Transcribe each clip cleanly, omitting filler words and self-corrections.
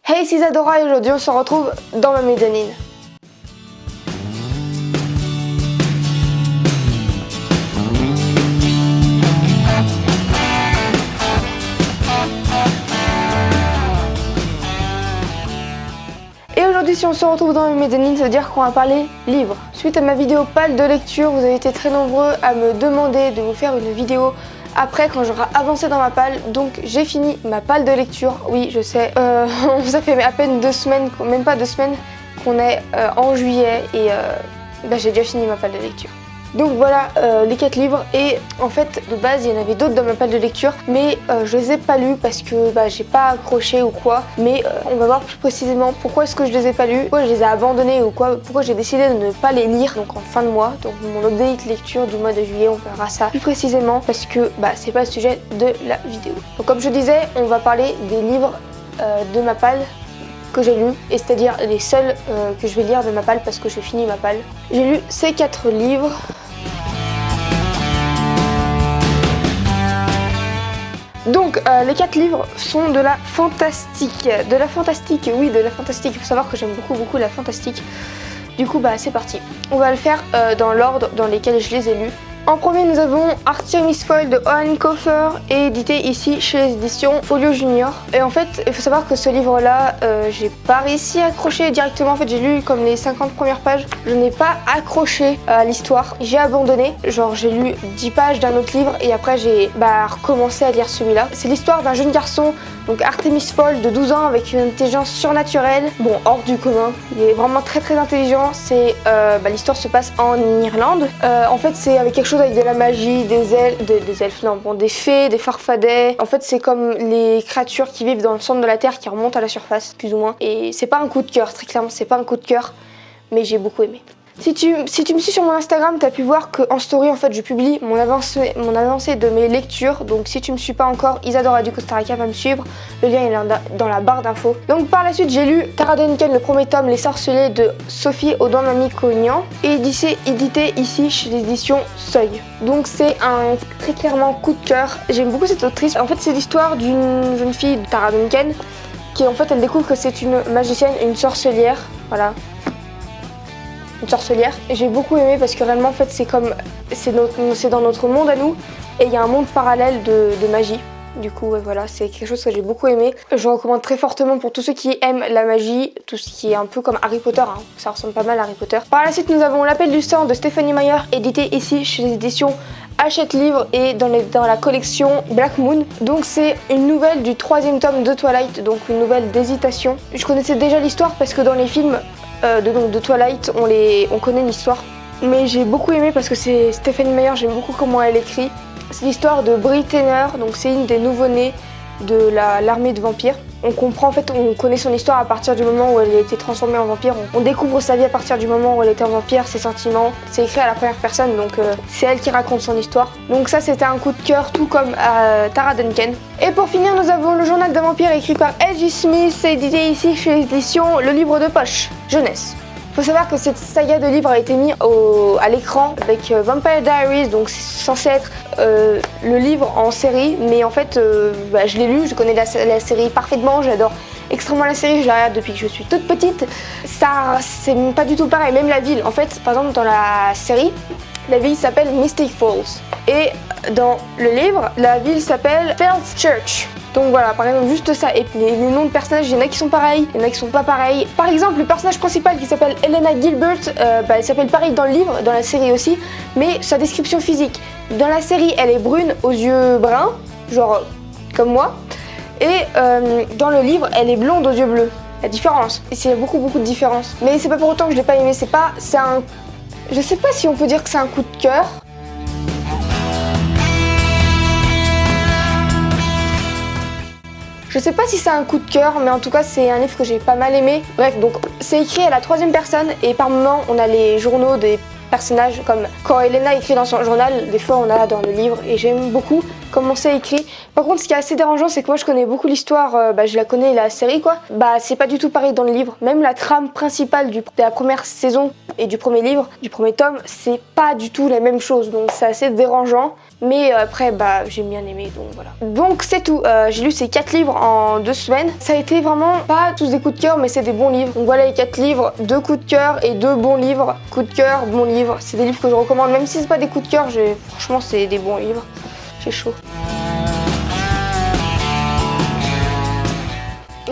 Hey, c'est Isadora et aujourd'hui on se retrouve dans ma mezzanine. Et aujourd'hui si on se retrouve dans ma mezzanine, ça veut dire qu'on va parler livres. Suite à ma vidéo palle de lecture, vous avez été très nombreux à me demander de vous faire une vidéo après quand j'aurai avancé dans ma palle. Donc j'ai fini ma palle de lecture. Oui, je sais, ça fait à peine 2 semaines, même pas 2 semaines qu'on est en juillet et j'ai déjà fini ma palle de lecture. Donc voilà les 4 livres, et en fait de base il y en avait d'autres dans ma palle de lecture, mais je les ai pas lus parce que j'ai pas accroché ou quoi. Mais on va voir plus précisément pourquoi est-ce que je les ai pas lus, pourquoi je les ai abandonnés ou quoi, pourquoi j'ai décidé de ne pas les lire donc en fin de mois. Donc mon update lecture du mois de juillet, on verra ça plus précisément parce que c'est pas le sujet de la vidéo. Donc comme je disais, on va parler des livres de ma palle que j'ai lu, et c'est-à-dire les seuls que je vais lire de ma palle parce que j'ai fini ma palle. J'ai lu ces 4 livres. Donc les 4 livres sont de la fantastique. De la fantastique, oui, de la fantastique. Il faut savoir que j'aime beaucoup la fantastique. Du coup c'est parti. On va le faire dans l'ordre dans lesquels je les ai lus. En premier nous avons Artemis Fowl de Owen Colfer, édité ici chez les éditions Folio Junior. Et en fait il faut savoir que ce livre là j'ai pas réussi à accrocher directement. En fait j'ai lu comme les 50 premières pages, je n'ai pas accroché à l'histoire, j'ai abandonné. Genre j'ai lu 10 pages d'un autre livre et après j'ai recommencé à lire celui-là. C'est l'histoire d'un jeune garçon, donc Artemis Fowl de 12 ans, avec une intelligence surnaturelle, bon hors du commun. Il est vraiment très intelligent. C'est l'histoire se passe en Irlande. En fait c'est avec quelque chose avec de la magie, des elfes, non, bon, des fées, des farfadets. En fait, c'est comme les créatures qui vivent dans le centre de la Terre qui remontent à la surface, plus ou moins. Et c'est pas un coup de cœur, très clairement, c'est pas un coup de cœur, mais j'ai beaucoup aimé. Si tu me suis sur mon Instagram, tu as pu voir qu'en story, en fait, je publie mon avancée de mes lectures. Donc, si tu me suis pas encore, Isadora du Costa Rica va me suivre. Le lien est dans la barre d'infos. Donc, par la suite, j'ai lu Tara Duncan, le premier tome, Les Sorcelets de Sophie Audouin-Mamie-Cognan, édité ici chez l'édition Seuil. Donc, c'est un très clairement coup de cœur. J'aime beaucoup cette autrice. En fait, c'est l'histoire d'une jeune fille, Tara Duncan, qui en fait, elle découvre que c'est une magicienne, une sorcelière. Voilà. Une sorcelière. J'ai beaucoup aimé parce que réellement en fait c'est dans notre monde à nous, et il y a un monde parallèle de magie. Du coup voilà, c'est quelque chose que j'ai beaucoup aimé. Je recommande très fortement pour tous ceux qui aiment la magie, tout ce qui est un peu comme Harry Potter, hein. Ça ressemble pas mal à Harry Potter. Par la suite nous avons L'Appel du sang de Stephenie Meyer, édité ici chez les éditions Hachette Livre et dans la collection Black Moon. Donc c'est une nouvelle du 3e tome de Twilight, donc une nouvelle d'hésitation. Je connaissais déjà l'histoire parce que dans les films de Twilight, on connaît l'histoire. Mais j'ai beaucoup aimé parce que c'est Stephenie Meyer, j'aime beaucoup comment elle écrit. C'est l'histoire de Bri Tenner, donc c'est une des nouveau-nés de l'armée de vampires. On comprend, en fait, on connaît son histoire à partir du moment où elle a été transformée en vampire. On découvre sa vie à partir du moment où elle était en vampire, ses sentiments. C'est écrit à la première personne, donc c'est elle qui raconte son histoire. Donc ça, c'était un coup de cœur, tout comme Tara Duncan. Et pour finir, nous avons Le Journal d'un vampire, écrit par L.J. Smith, édité ici chez l'édition Le Livre de Poche, jeunesse. Il faut savoir que cette saga de livres a été mise à l'écran avec Vampire Diaries, donc c'est censé être le livre en série, mais en fait je l'ai lu, je connais la série parfaitement, j'adore extrêmement la série, je la regarde depuis que je suis toute petite. Ça, c'est pas du tout pareil, même la ville. En fait, par exemple dans la série, la ville s'appelle Mystic Falls, et dans le livre, la ville s'appelle Falls Church. Donc voilà, par exemple juste ça. Et les noms de personnages, il y en a qui sont pareils, il y en a qui sont pas pareils. Par exemple, le personnage principal qui s'appelle Elena Gilbert, elle s'appelle pareil dans le livre, dans la série aussi, mais sa description physique. Dans la série, elle est brune aux yeux bruns, genre comme moi. Et dans le livre, elle est blonde aux yeux bleus. La différence. Et il y a beaucoup de différences. Mais c'est pas pour autant que je l'ai pas aimé, je sais pas si on peut dire que c'est un coup de cœur. Je sais pas si c'est un coup de cœur, mais en tout cas c'est un livre que j'ai pas mal aimé. Bref, donc c'est écrit à la 3e personne, et par moments on a les journaux des personnages, comme quand Elena écrit dans son journal, des fois on a dans le livre, et j'aime beaucoup comment c'est écrit. Par contre, ce qui est assez dérangeant, c'est que moi je connais beaucoup l'histoire, je la connais, la série quoi. C'est pas du tout pareil dans le livre. Même la trame principale de la première saison et du premier livre, du premier tome, c'est pas du tout la même chose. Donc c'est assez dérangeant. Mais après, j'ai bien aimé, donc voilà. Donc c'est tout. J'ai lu ces 4 livres en 2 semaines. Ça a été vraiment pas tous des coups de cœur, mais c'est des bons livres. Donc voilà les 4 livres, 2 coups de cœur et 2 bons livres. Coup de cœur, bons livres. C'est des livres que je recommande, même si c'est pas des coups de cœur. Franchement, c'est des bons livres. J'ai chaud.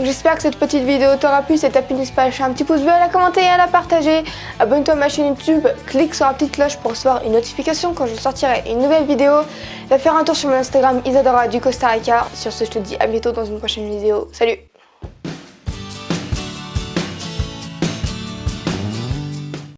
J'espère que cette petite vidéo t'aura plu. Si t'as plu, n'hésite pas à lâcher un petit pouce bleu, à la commenter et à la partager. Abonne-toi à ma chaîne YouTube, clique sur la petite cloche pour recevoir une notification quand je sortirai une nouvelle vidéo. Va faire un tour sur mon Instagram Isadora du Costa Rica. Sur ce, je te dis à bientôt dans une prochaine vidéo. Salut!